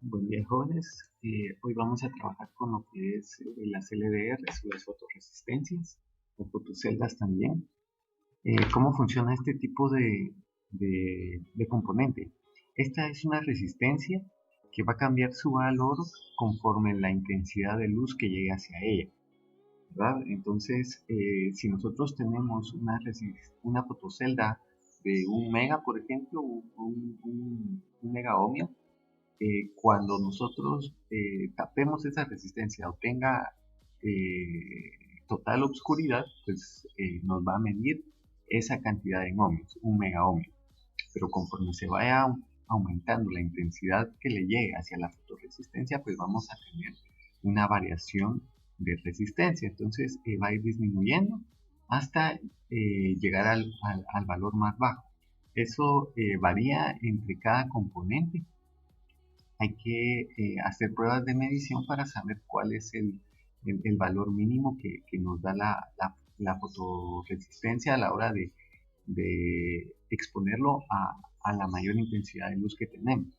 Buen día, jóvenes. Hoy vamos a trabajar con lo que es las LDRs o las fotorresistencias o fotoceldas también. ¿Cómo funciona este tipo de componente? Esta es una resistencia que va a cambiar su valor conforme la intensidad de luz que llegue hacia ella, ¿verdad? Entonces, si nosotros tenemos una fotocelda de 1 mega, por ejemplo, un mega ohmio, cuando nosotros tapemos esa resistencia o tenga total obscuridad, pues nos va a medir esa cantidad en ohmios, 1 mega ohmio. Pero conforme se vaya aumentando la intensidad que le llegue hacia la fotorresistencia, pues vamos a tener una variación de resistencia. Entonces va a ir disminuyendo hasta llegar al valor más bajo. Eso varía entre cada componente. Hay que hacer pruebas de medición para saber cuál es el valor mínimo que nos da la fotorresistencia a la hora de exponerlo a la mayor intensidad de luz que tenemos.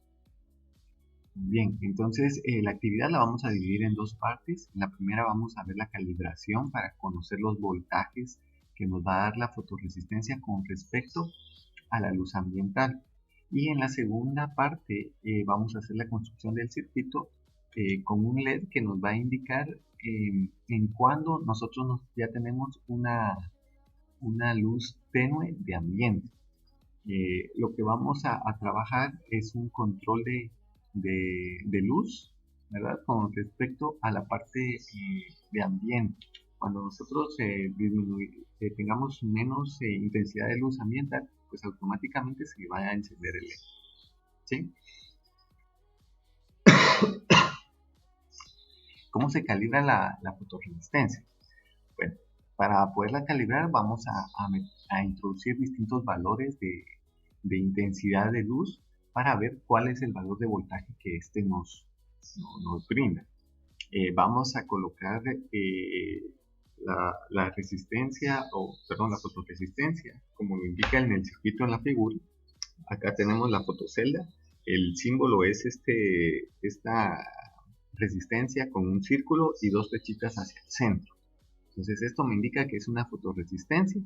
Bien, entonces la actividad la vamos a dividir en dos partes. En la primera vamos a ver la calibración para conocer los voltajes que nos va a dar la fotorresistencia con respecto a la luz ambiental. Y en la segunda parte vamos a hacer la construcción del circuito con un LED que nos va a indicar en cuándo nosotros ya tenemos una luz tenue de ambiente. Lo que vamos a trabajar es un control de luz, ¿verdad? Con respecto a la parte de ambiente. Cuando nosotros tengamos menos intensidad de luz ambiental, pues automáticamente se va a encender el LED. ¿Sí? ¿Cómo se calibra la fotorresistencia? Bueno, para poderla calibrar vamos a introducir distintos valores de intensidad de luz para ver cuál es el valor de voltaje que este nos brinda. Vamos a colocar la resistencia, la fotorresistencia, como lo indica en el circuito en la figura. Acá tenemos la fotocelda. El símbolo es esta resistencia con un círculo y dos flechitas hacia el centro. Entonces esto me indica que es una fotorresistencia.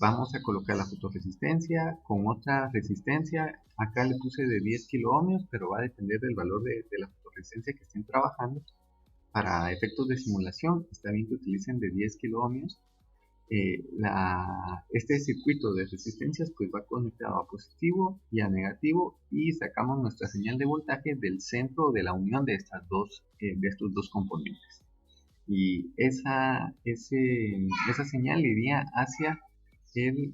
Vamos a colocar la fotorresistencia con otra resistencia. Acá le puse de 10 kiloohmios, pero va a depender del valor de la fotorresistencia que estén trabajando. Para efectos de simulación está bien que utilicen de 10 kiloohmios. Este circuito de resistencias pues va conectado a positivo y a negativo, y sacamos nuestra señal de voltaje del centro de la unión de estos dos componentes. Y esa señal iría hacia el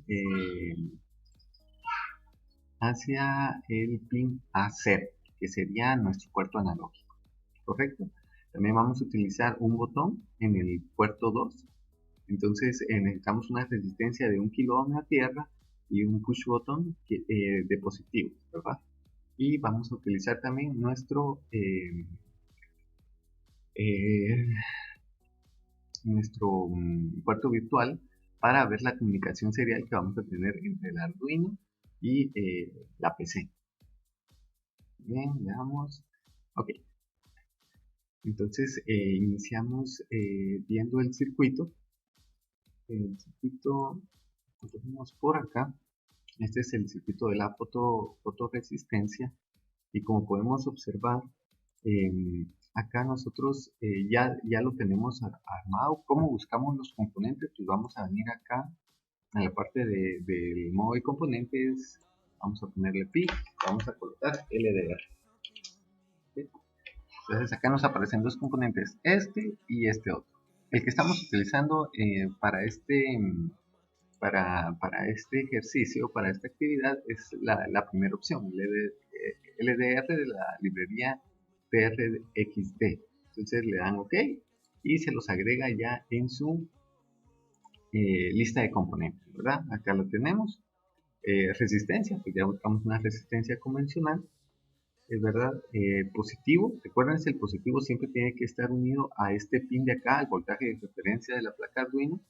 pin A0, que sería nuestro puerto analógico, ¿correcto? También vamos a utilizar un botón en el puerto 2. Entonces necesitamos una resistencia de 1 kiloohm a tierra y un push button de positivo, ¿verdad? Y vamos a utilizar también nuestro puerto virtual para ver la comunicación serial que vamos a tener entre el Arduino y la PC. Bien, veamos. Ok. Entonces iniciamos viendo el circuito. El circuito lo tenemos por acá. Este es el circuito de la fotorresistencia, y como podemos observar, acá nosotros ya lo tenemos armado. ¿Cómo buscamos los componentes? Pues vamos a venir acá en la parte del modo de componentes, vamos a ponerle pi, vamos a colocar LDR. ¿Sí? Entonces acá nos aparecen dos componentes, este y este otro. El que estamos utilizando para este ejercicio, para esta actividad, es la primera opción, LDR de la librería PRXD. Entonces le dan OK y se los agrega ya en su lista de componentes, ¿verdad? Acá lo tenemos. Resistencia, pues ya buscamos una resistencia convencional, ¿verdad? Positivo, recuerden, el positivo siempre tiene que estar unido a este pin de acá, al voltaje de referencia de la placa Arduino.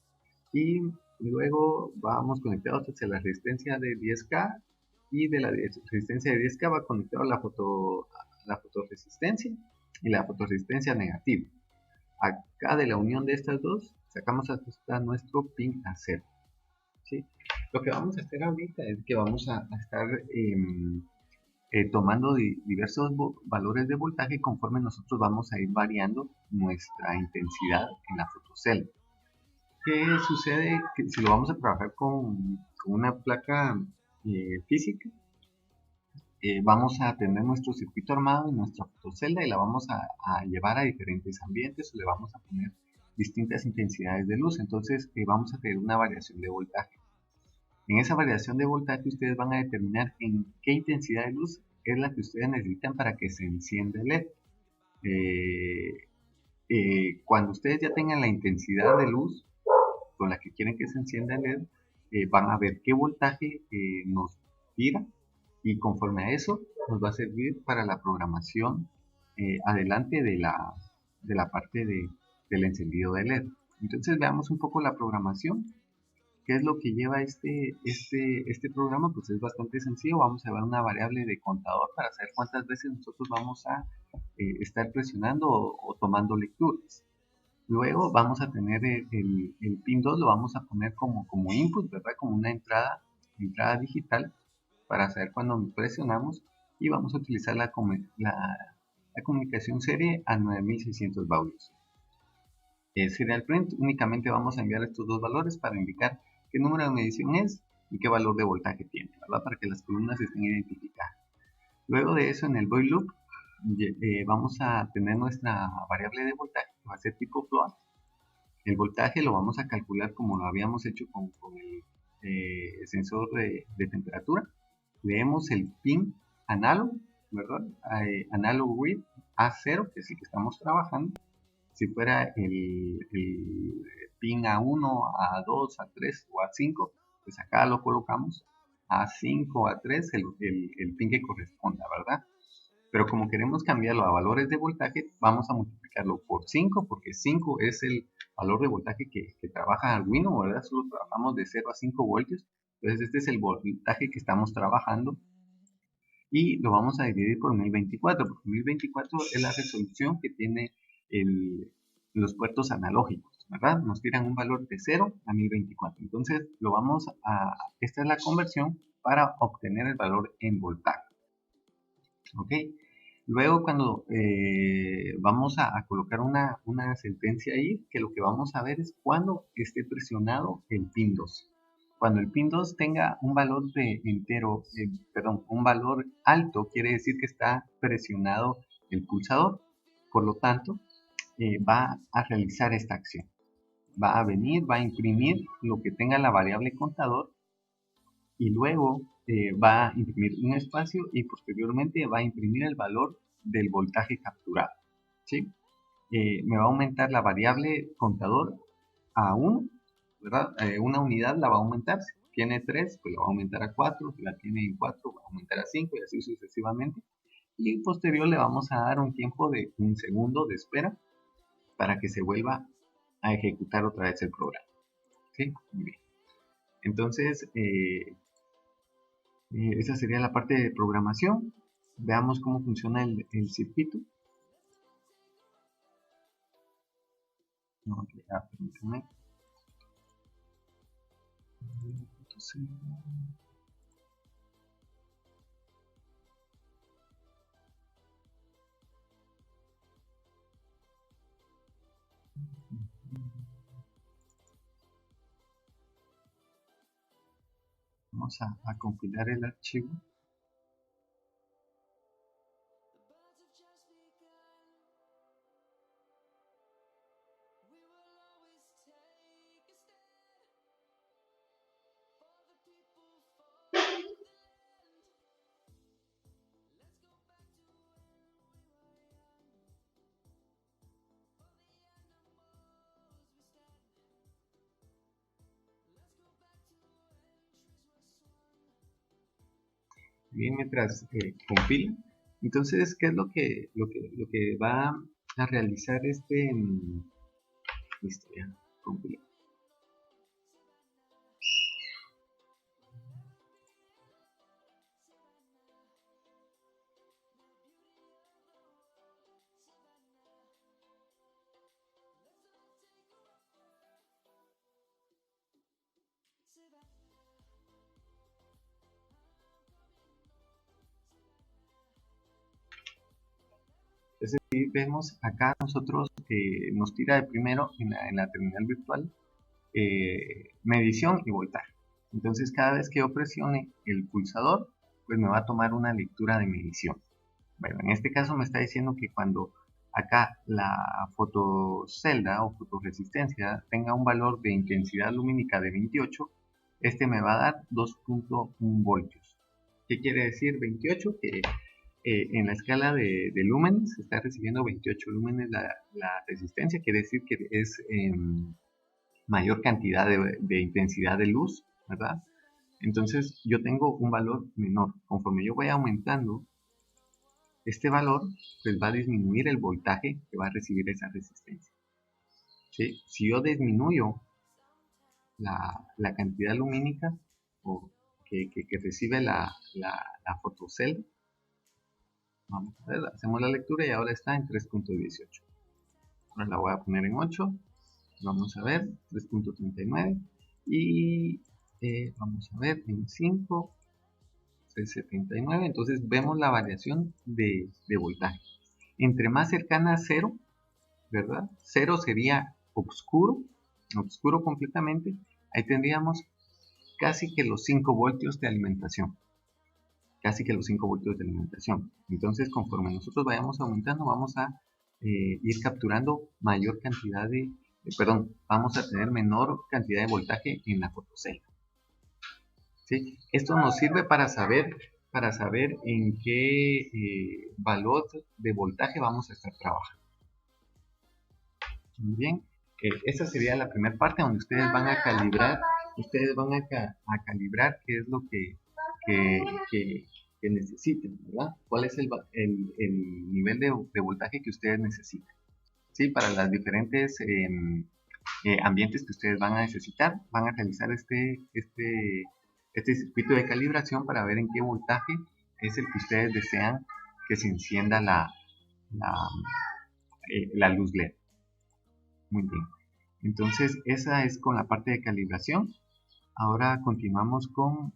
Y luego vamos conectados hacia la resistencia de 10K, y de la resistencia de 10K va conectado a la fotorresistencia y la fotorresistencia negativa. Acá de la unión de estas dos sacamos hasta nuestro pin a 0. ¿Sí? Lo que vamos a hacer ahorita es que vamos a estar tomando diversos valores de voltaje conforme nosotros vamos a ir variando nuestra intensidad en la fotocelda. ¿Qué sucede? Que si lo vamos a trabajar con una placa física, vamos a tener nuestro circuito armado en nuestra fotocelda y la vamos a llevar a diferentes ambientes o le vamos a poner distintas intensidades de luz. Entonces vamos a tener una variación de voltaje. En esa variación de voltaje ustedes van a determinar en qué intensidad de luz es la que ustedes necesitan para que se encienda el LED. Cuando ustedes ya tengan la intensidad de luz con la que quieren que se encienda el LED, van a ver qué voltaje nos tira y conforme a eso nos va a servir para la programación adelante de la parte del encendido del LED. Entonces veamos un poco la programación. ¿Qué es lo que lleva este programa? Pues es bastante sencillo. Vamos a llevar una variable de contador para saber cuántas veces nosotros vamos a estar presionando o tomando lecturas. Luego vamos a tener el pin 2, lo vamos a poner como input, ¿verdad? Como una entrada digital para saber cuándo presionamos, y vamos a utilizar la comunicación serie a 9600 baudios. Serial print, únicamente vamos a enviar estos dos valores para indicar qué número de medición es y qué valor de voltaje tiene, ¿verdad? Para que las columnas estén identificadas. Luego de eso, en el void loop vamos a tener nuestra variable de voltaje, que va a ser tipo float. El voltaje lo vamos a calcular como lo habíamos hecho con el sensor de temperatura. Leemos el pin análogo, ¿verdad? Analog read A0, que es el que estamos trabajando. Si fuera el pin A1, A2, A3 o A5, pues acá lo colocamos A5, A3, el pin que corresponda, ¿verdad? Pero como queremos cambiarlo a valores de voltaje, vamos a multiplicarlo por 5, porque 5 es el valor de voltaje que trabaja Arduino, ¿verdad? Solo trabajamos de 0 a 5 voltios. Entonces este es el voltaje que estamos trabajando. Y lo vamos a dividir por 1024, porque 1024 es la resolución que tiene los puertos analógicos, ¿verdad? Nos tiran un valor de 0 a 1024. Entonces esta es la conversión para obtener el valor en voltaje. ¿Ok? Luego cuando vamos a colocar una sentencia ahí, que lo que vamos a ver es cuando esté presionado el pin 2. Cuando el pin 2 tenga un valor un valor alto, quiere decir que está presionado el pulsador. Por lo tanto, va a realizar esta acción. Va a venir, va a imprimir lo que tenga la variable contador y luego va a imprimir un espacio y posteriormente va a imprimir el valor del voltaje capturado. ¿Sí? Me va a aumentar la variable contador a 1, ¿verdad? Una unidad la va a aumentar. Si tiene 3, pues la va a aumentar a 4. Si la tiene en 4, va a aumentar a 5 y así sucesivamente. Y posterior le vamos a dar un tiempo de 1 segundo de espera para que se vuelva a ejecutar otra vez el programa. ¿Sí? Muy bien. Entonces, esa sería la parte de programación. Veamos cómo funciona el circuito. Okay, permítanme. Entonces, vamos a compilar el archivo. Bien, mientras compila. Entonces, ¿qué es lo que va a realizar listo, ya, compila. vemos acá nosotros nos tira de primero en la terminal virtual medición y voltaje. Entonces cada vez que yo presione el pulsador, pues me va a tomar una lectura de medición. Bueno, en este caso me está diciendo que cuando acá la fotocelda o fotoresistencia tenga un valor de intensidad lumínica de 28, este me va a dar 2.1 voltios. ¿Qué quiere decir 28? Que en la escala de lúmenes está recibiendo 28 lúmenes la resistencia, quiere decir que es mayor cantidad de intensidad de luz, ¿verdad? Entonces yo tengo un valor menor. Conforme yo voy aumentando este valor, pues va a disminuir el voltaje que va a recibir esa resistencia. ¿Sí? Si yo disminuyo la cantidad lumínica o que recibe la fotocel, vamos a ver, hacemos la lectura y ahora está en 3.18. Ahora la voy a poner en 8. Vamos a ver, 3.39. Y vamos a ver, en 5, 3.79. Entonces vemos la variación de voltaje. Entre más cercana a 0, ¿verdad? 0 sería oscuro completamente. Ahí tendríamos casi que los 5 voltios de alimentación. Casi que los 5 voltios de alimentación. Entonces, conforme nosotros vayamos aumentando, vamos a ir capturando mayor cantidad de, vamos a tener menor cantidad de voltaje en la fotocelda. ¿Sí? Esto nos sirve para saber en qué valor de voltaje vamos a estar trabajando. Muy bien, esa sería la primera parte donde ustedes van a calibrar, qué es lo que necesiten, ¿verdad? ¿Cuál es el nivel de voltaje que ustedes necesitan? ¿Sí? Para las diferentes ambientes que ustedes van a necesitar, van a realizar este circuito de calibración para ver en qué voltaje es el que ustedes desean que se encienda la luz LED. Muy bien. Entonces, esa es con la parte de calibración. Ahora continuamos con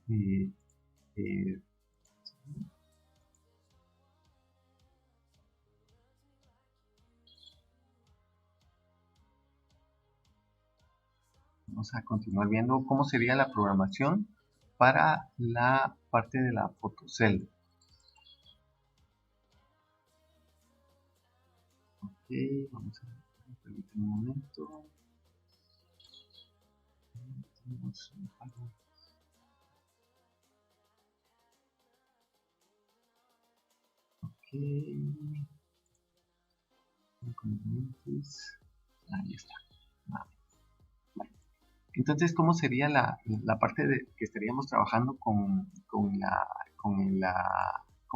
vamos a continuar viendo cómo sería la programación para la parte de la fotocelda. Ok, vamos a ver, permítame un momento. Ok, componentes, ahí está. Bueno. Entonces, ¿cómo sería la parte que estaríamos trabajando con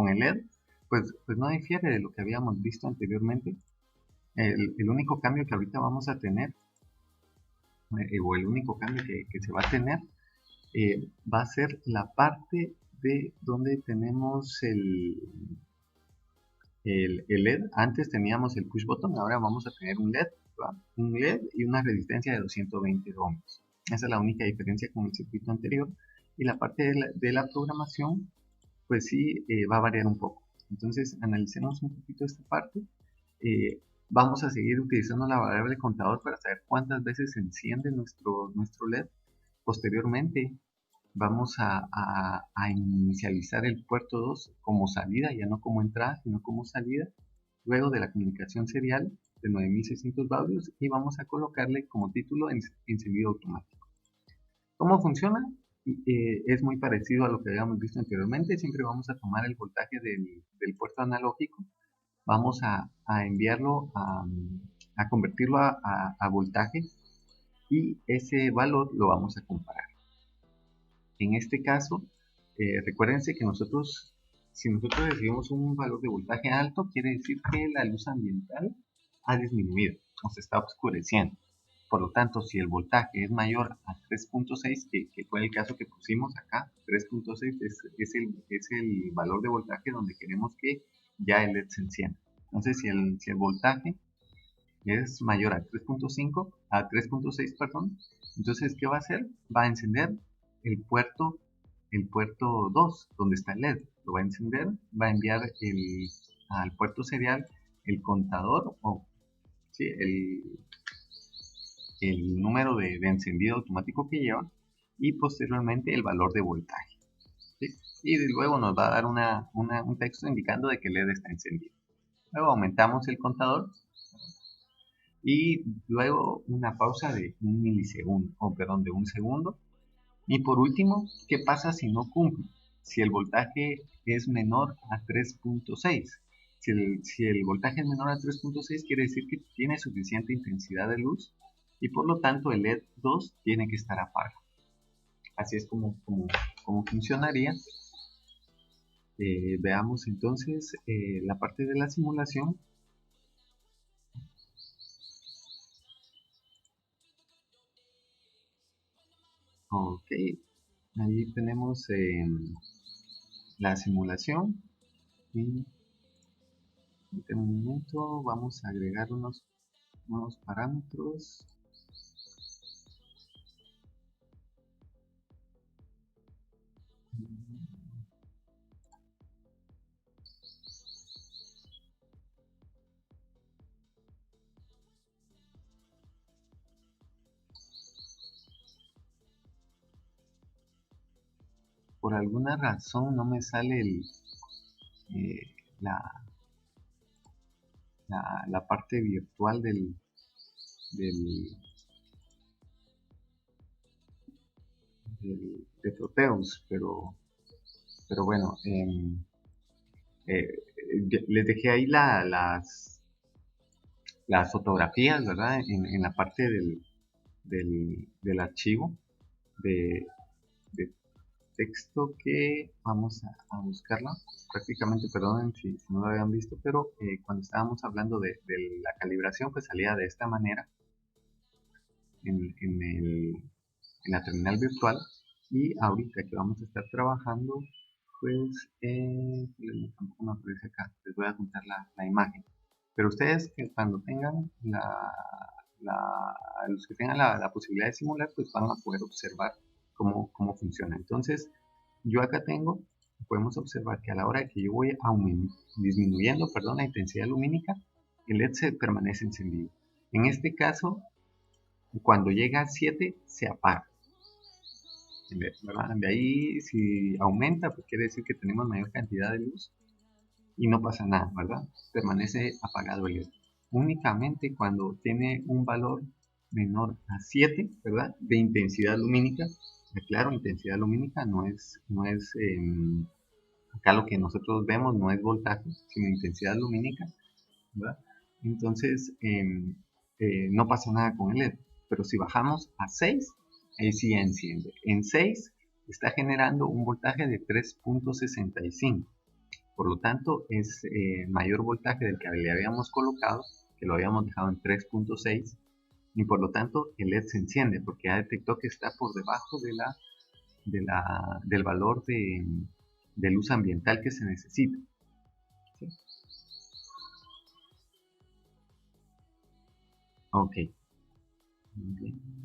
el LED? Pues no difiere de lo que habíamos visto anteriormente. El único cambio que ahorita vamos a tener, o el único cambio que se va a tener, va a ser la parte de donde tenemos el LED. Antes teníamos el push button, ahora vamos a tener un LED, ¿va? Un LED y una resistencia de 220 ohms. Esa es la única diferencia con el circuito anterior. Y la parte de la programación, pues sí, va a variar un poco. Entonces, analicemos un poquito esta parte. Vamos a seguir utilizando la variable contador para saber cuántas veces se enciende nuestro LED. Posteriormente, vamos a inicializar el puerto 2 como salida, ya no como entrada, sino como salida, luego de la comunicación serial de 9600 baudios, y vamos a colocarle como título encendido automático. ¿Cómo funciona? Es muy parecido a lo que habíamos visto anteriormente. Siempre vamos a tomar el voltaje del puerto analógico, vamos a enviarlo a convertirlo a voltaje, y ese valor lo vamos a comparar. En este caso, recuérdense que si nosotros recibimos un valor de voltaje alto, quiere decir que la luz ambiental ha disminuido o se está oscureciendo. Por lo tanto, si el voltaje es mayor a 3.6, que fue el caso que pusimos acá, 3.6 es el valor de voltaje donde queremos que ya el LED se encienda. Entonces, si el voltaje es mayor a 3.6, perdón, entonces, ¿qué va a hacer? Va a encender el puerto 2, donde está el LED. Lo va a encender, va a enviar al puerto serial el contador o ¿sí? el número de encendido automático que lleva y posteriormente el valor de voltaje. ¿Sí? Y luego nos va a dar un texto indicando de que el LED está encendido. Luego aumentamos el contador y luego una pausa de un milisegundo, o perdón, de un segundo. Y por último, ¿qué pasa si no cumple? Si el voltaje es menor a 3.6. Si el voltaje es menor a 3.6 quiere decir que tiene suficiente intensidad de luz y por lo tanto el LED 2 tiene que estar apagado. Así es como funcionaría. Veamos entonces la parte de la simulación. Ok, ahí tenemos la simulación y en este momento vamos a agregar unos parámetros. Por alguna razón no me sale eh, la, la parte virtual del, de Proteus, pero bueno, les dejé ahí las fotografías, ¿verdad? En la parte del archivo de, de texto que vamos a buscarla. Prácticamente, perdonen si no lo habían visto, pero cuando estábamos hablando de la calibración, pues salía de esta manera en la terminal virtual. Y ahorita que vamos a estar trabajando, pues tampoco me aparece acá. Les voy a juntar la imagen. Pero ustedes que cuando tengan los que tengan la posibilidad de simular, pues van a poder observar cómo funciona. Entonces, yo acá podemos observar que a la hora que yo voy disminuyendo, perdón, la intensidad lumínica, el LED se permanece encendido. En este caso, cuando llega a 7, se apaga. ¿Verdad? De ahí, si aumenta, pues quiere decir que tenemos mayor cantidad de luz y no pasa nada, ¿verdad? Permanece apagado el LED. Únicamente cuando tiene un valor menor a 7, ¿verdad? De intensidad lumínica. Claro, intensidad lumínica no es acá lo que nosotros vemos no es voltaje, sino intensidad lumínica, ¿verdad? Entonces, no pasa nada con el LED. Pero si bajamos a 6, ahí sí enciende. En 6 está generando un voltaje de 3.65. Por lo tanto, es mayor voltaje del que le habíamos colocado, que lo habíamos dejado en 3.6. Y por lo tanto, el LED se enciende porque ya detectó que está por debajo del valor de luz ambiental que se necesita. ¿Sí? Ok. Bien.